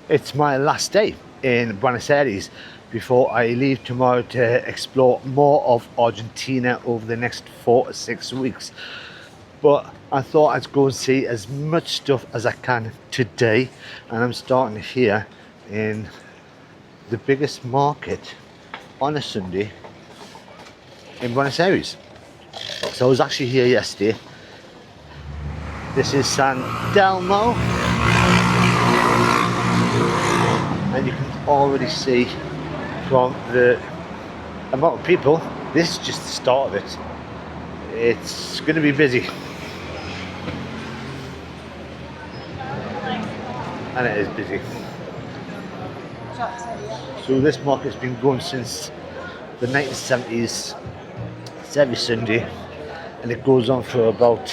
It's my last day in Buenos Aires before I leave tomorrow to explore more of Argentina over the next 4 to 6 weeks. But I thought I'd go and see as much stuff as I can today, and I'm starting here in the biggest market on a Sunday in Buenos Aires. So I was actually here yesterday. This is San Telmo, and you can already see from the amount of people, this is just the start of it. It's going to be busy, and it is busy. So this market's been going since the 1970s. It's every Sunday, and it goes on for about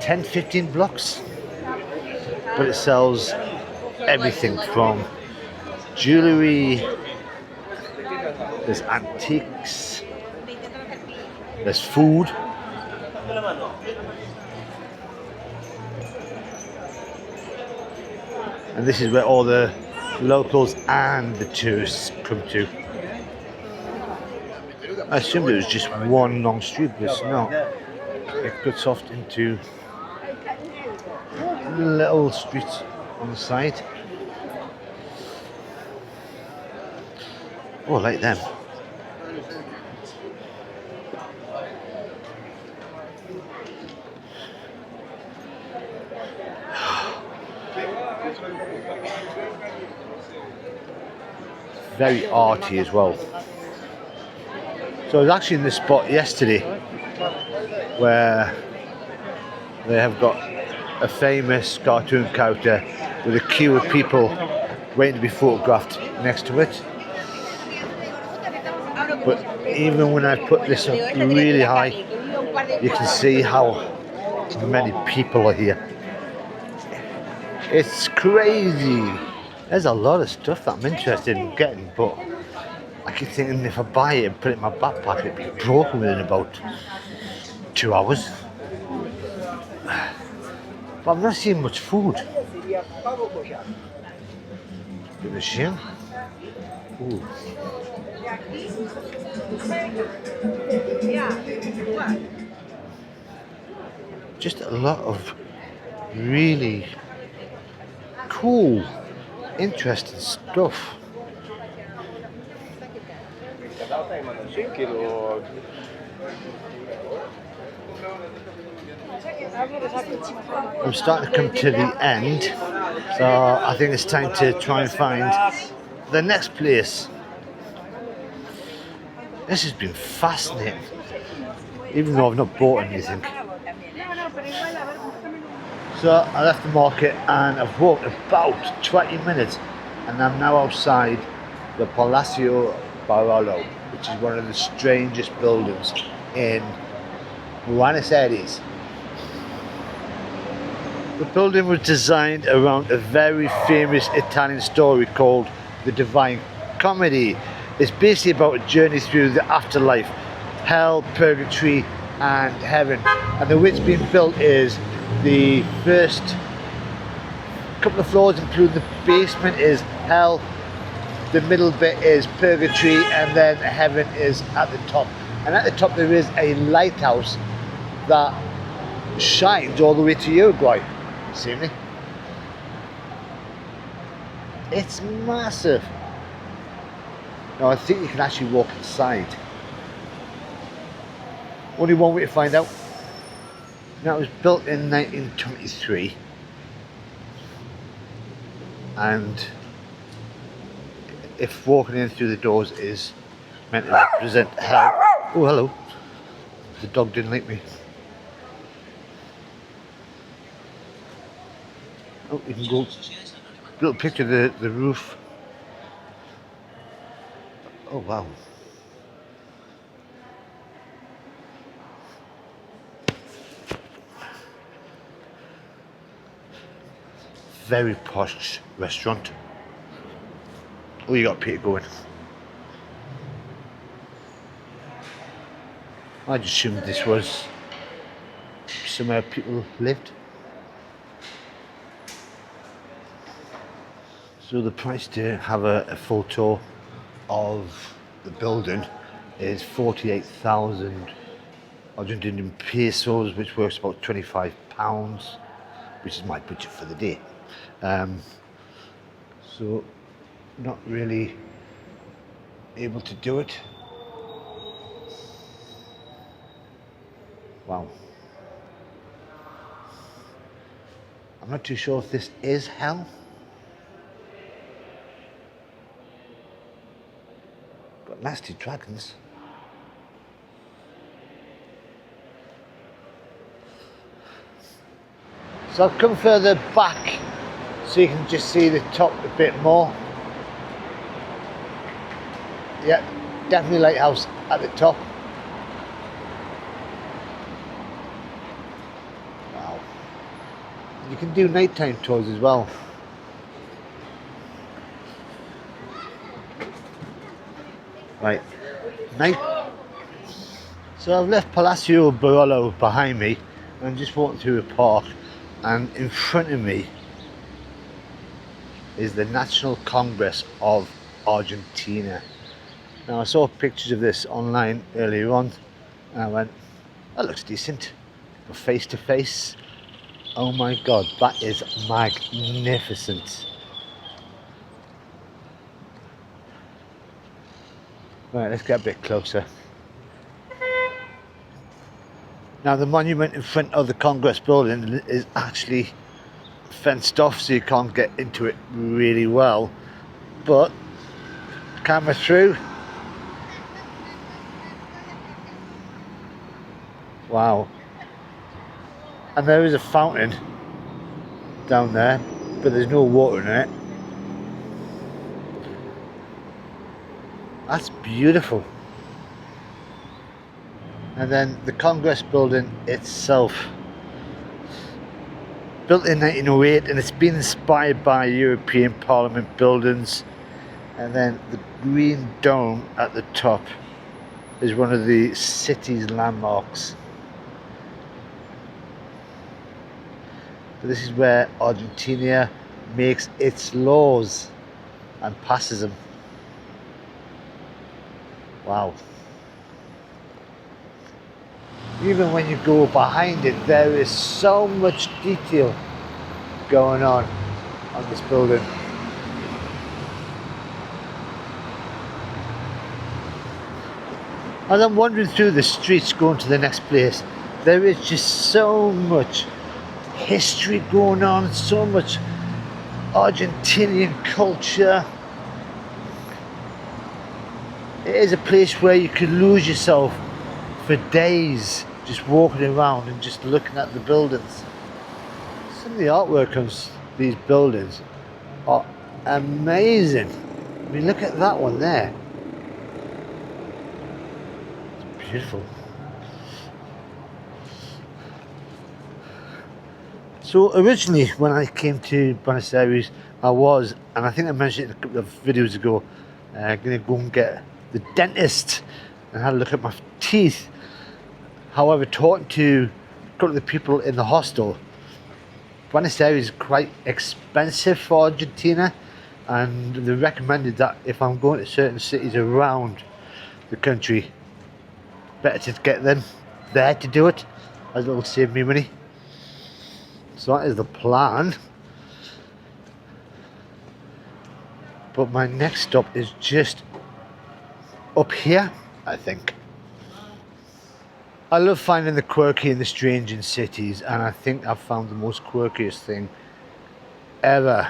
10-15 blocks, but it sells everything from jewellery, there's antiques, there's food, and this is where all the locals and the tourists come to. I assumed it was just one long street, but it's not. It cuts off into little streets on the side. Oh, I like them. Very arty as well. So I was actually in this spot yesterday where they have got a famous cartoon character with a queue of people waiting to be photographed next to it. But even when I put this up really high, you can see how many people are here. It's crazy. There's a lot of stuff that I'm interested in getting, but I keep thinking if I buy it and put it in my backpack, it'd be broken within about 2 hours. But I'm not seeing much food. Bit of a shame. Ooh. Just a lot of really cool, interesting stuff. I'm starting to come to the end, so I think it's time to try and find the next place. This has been fascinating, even though I've not bought anything. So I left the market and I've walked about 20 minutes, and I'm now outside the Palacio Barolo, which is one of the strangest buildings in Buenos Aires. The building was designed around a very famous Italian story called The Divine Comedy. It's basically about a journey through the afterlife, hell, purgatory and heaven. And the way it's been built is the first couple of floors, including the basement, is hell, the middle bit is purgatory, and then heaven is at the top. And at the top there is a lighthouse that shines all the way to Uruguay. See me? It's massive. Now I think you can actually walk inside. Only one way to find out. Now it was built in 1923, and if walking in through the doors is meant to represent hell. Oh, hello. The dog didn't like me. Oh, you can go. Little picture of the roof. Oh wow. Very posh restaurant. Oh, you got Peter going. I just assumed this was somewhere people lived. So the price to have a full tour of the building is 48,000 Argentinian pesos, which works about £25, which is my budget for the day. So not really able to do it. Wow. I'm not too sure if this is hell. Got nasty dragons. So I've come further back so you can just see the top a bit more. Yeah, definitely lighthouse at the top. Wow. You can do nighttime tours as well. Right, night. So I've left Palacio Barolo behind me and I'm just walking through a park, and in front of me is the National Congress of Argentina. Now I saw pictures of this online earlier on and I went, that looks decent, but face to face, oh my god, that is magnificent. Right, let's get a bit closer. Now the monument in front of the Congress building is actually fenced off, so you can't get into it really well, but camera through. Wow. And there is a fountain down there, but there's no water in it. That's beautiful. And then the Congress building itself, built in 1908, and it's been inspired by European Parliament buildings. And then the green dome at the top is one of the city's landmarks. So this is where Argentina makes its laws and passes them. Wow. Even when you go behind it, there is so much detail going on this building. As I'm wandering through the streets going to the next place, there is just so much history going on, so much Argentinian culture. It is a place where you could lose yourself for days just walking around and just looking at the buildings. Some of the artwork on these buildings are amazing. I mean, look at that one there. It's beautiful. So originally when I came to Buenos Aires, I was, and I think I mentioned it a couple of videos ago, going to go and get the dentist and had a look at my teeth. However, talking to a couple of the people in the hostel, Buenos Aires is quite expensive for Argentina, and they recommended that if I'm going to certain cities around the country, better to get them there to do it, as it'll save me money. So that is the plan. But my next stop is just up here, I think. I love finding the quirky and the strange in cities, and I think I've found the most quirkiest thing ever.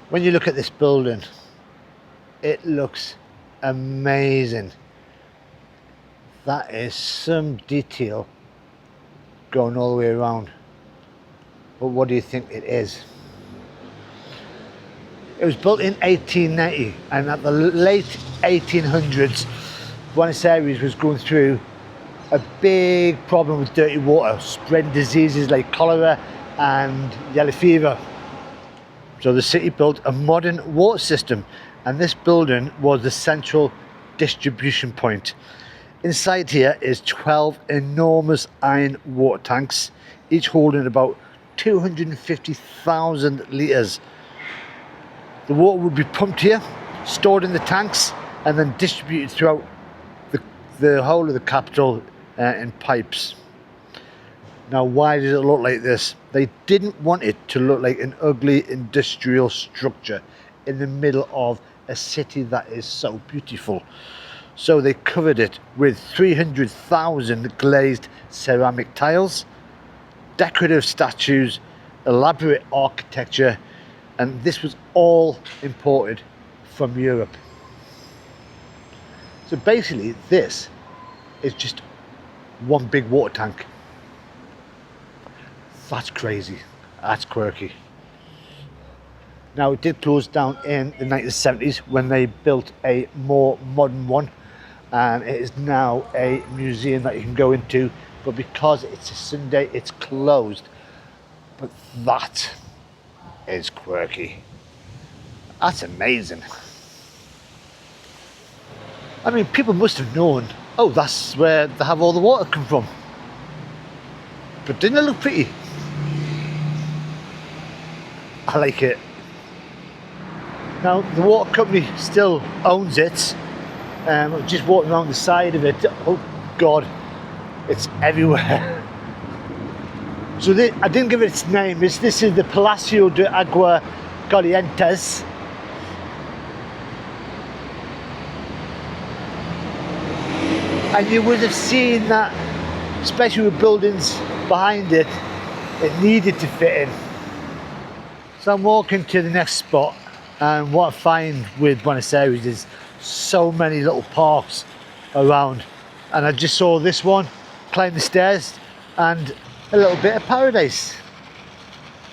When you look at this building, it looks amazing. That is some detail going all the way around. But what do you think it is? It was built in 1890, and at the late 1800s, Buenos Aires was going through a big problem with dirty water, spreading diseases like cholera and yellow fever. So the city built a modern water system, and this building was the central distribution point. Inside here is 12 enormous iron water tanks, each holding about 250,000 litres The water would be pumped here, stored in the tanks, and then distributed throughout the whole of the capital in pipes. Now, why does it look like this? They didn't want it to look like an ugly industrial structure in the middle of a city that is so beautiful. So they covered it with 300,000 glazed ceramic tiles, decorative statues, elaborate architecture, and this was all imported from Europe. So basically this is just one big water tank. That's crazy. That's quirky. Now, it did close down in the 1970s when they built a more modern one, and it is now a museum that you can go into, but because it's a Sunday it's closed. But that is quirky. That's amazing. I mean, people must have known, oh, that's where they have all the water come from. But didn't it look pretty? I like it. Now, the water company still owns it. I'm just walking around the side of it. Oh God, it's everywhere. So I didn't give it its name. This is the Palacio de Aguas Corrientes. And you would have seen that, especially with buildings behind it, it needed to fit in. So I'm walking to the next spot, and what I find with Buenos Aires is so many little parks around, and I just saw this one, climb the stairs, and a little bit of paradise.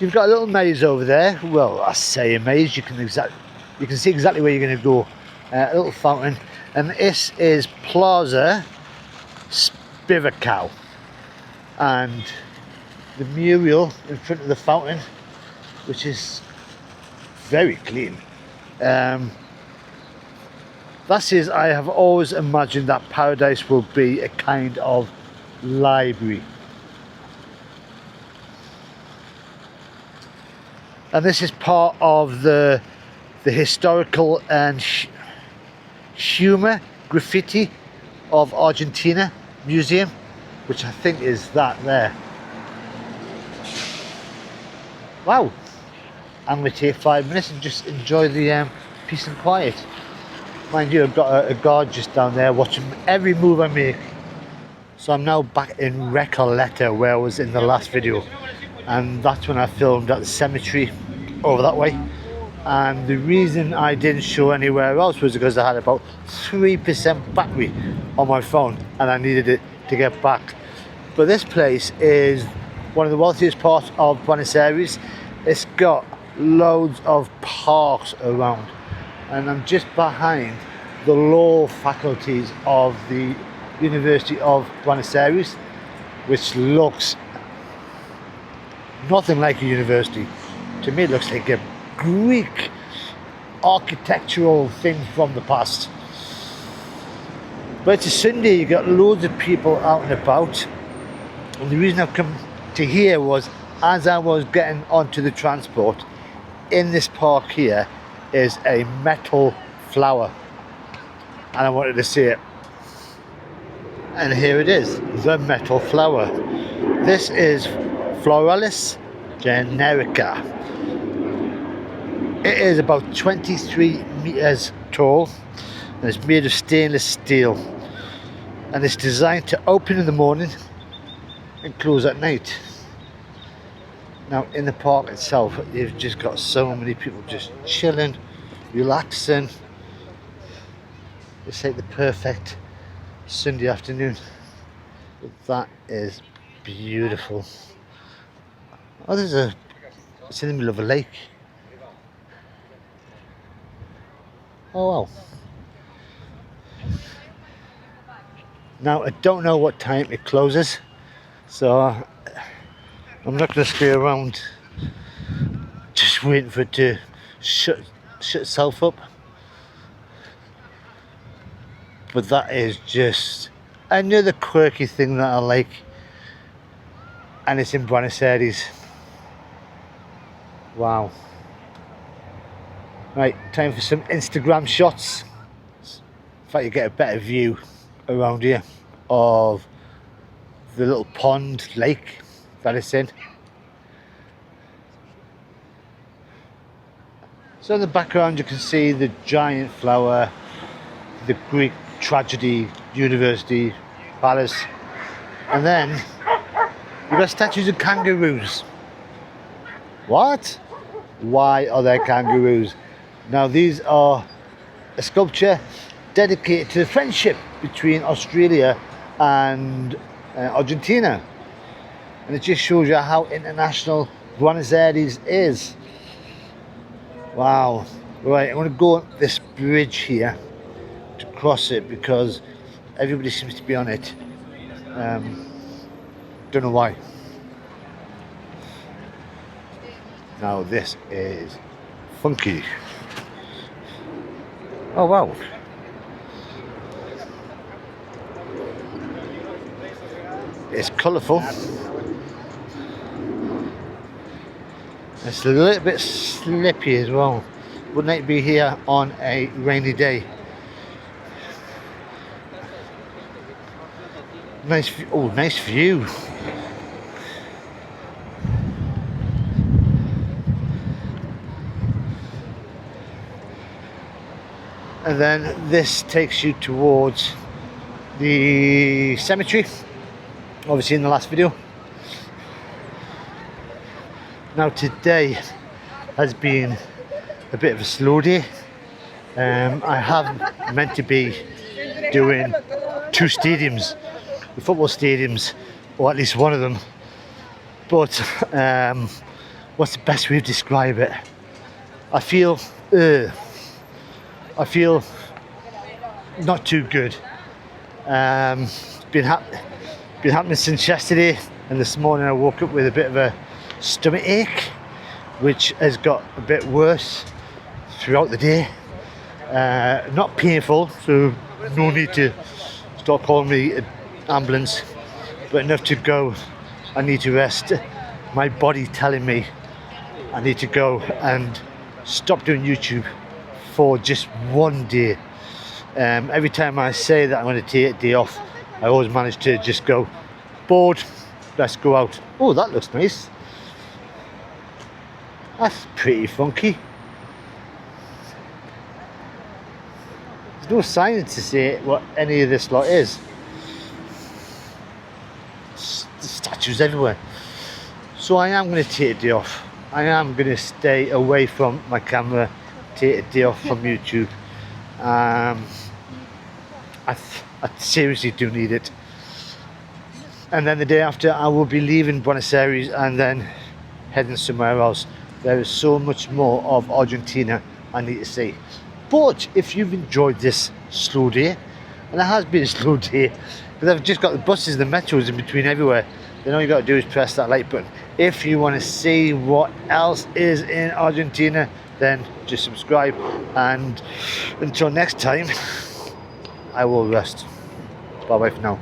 You've got a little maze over there. Well, I say a maze, you can see exactly where you're going to go. A little fountain, and this is Plaza Spivacao, and the mural in front of the fountain, which is very clean. That is, I have always imagined that paradise will be a kind of library. And this is part of the historical and humor graffiti of Argentina museum, which I think is that there. Wow. I'm going to take 5 minutes and just enjoy the peace and quiet. Mind you, I've got a guard just down there watching every move I make. So I'm now back in Recoleta, where I was in the last video, and that's when I filmed at the cemetery over that way. And the reason I didn't show anywhere else was because I had about 3% battery on my phone and I needed it to get back. But this place is one of the wealthiest parts of Buenos Aires. It's got loads of parks around, and I'm just behind the law faculties of the University of Buenos Aires, which looks nothing like a university. To me, it looks like a Greek architectural thing from the past. But it's a Sunday, you got loads of people out and about, and the reason I've come to here was, as I was getting onto the transport, in this park here is a metal flower, and I wanted to see it. And here it is, the metal flower. This is Floralis Genérica. It is about 23 meters tall, and it's made of stainless steel, and it's designed to open in the morning and close at night. Now, in the park itself, you've just got so many people just chilling, relaxing. It's like the perfect Sunday afternoon. But that is beautiful. Oh, it's in the middle of a lake. Oh wow. Now, I don't know what time it closes, so I'm not going to stay around just waiting for it to shut itself up. But that is just another quirky thing that I like, and it's in Buenos Aires. Wow. Right, time for some Instagram shots. In fact, you get a better view around here of the little pond, lake that it's in. So in the background you can see the giant flower, the Greek tragedy, University, Palace, and then you've got statues of kangaroos. What? Why are there kangaroos? Now these are a sculpture dedicated to the friendship between Australia and Argentina, and it just shows you how international Buenos Aires is. Wow. Right, I'm going to go on this bridge here to cross it because everybody seems to be on it. Don't know why. Now this is funky. Oh wow. It's colourful. It's a little bit slippy as well. Wouldn't it be here on a rainy day? Nice, oh, nice view. And then this takes you towards the cemetery, obviously in the last video. Now today has been a bit of a slow day. I have meant to be doing 2 stadiums, the football stadiums, or at least one of them. But what's the best way to describe it? I feel not too good. It's been happening since yesterday, and this morning I woke up with a bit of a stomach ache, which has got a bit worse throughout the day. Not painful, so no need to start calling me an ambulance, but enough to go. I need to rest. My body telling me I need to go and stop doing YouTube for just one day. Every time I say that I'm going to take a day off, I always manage to just go, bored, let's go out. Oh, that looks nice. That's pretty funky. There's no sign to say what any of this lot is. The statues everywhere. So I am going to take a day off. I am going to stay away from my camera, take a day off from YouTube. I seriously do need it. And then the day after I will be leaving Buenos Aires and then heading somewhere else. There is so much more of Argentina I need to see. But if you've enjoyed this slow day, and it has been a slow day, because I've just got the buses, the metros in between everywhere, then all you got to do is press that like button. If you want to see what else is in Argentina, then just subscribe, and until next time, I will rest. Bye bye for now.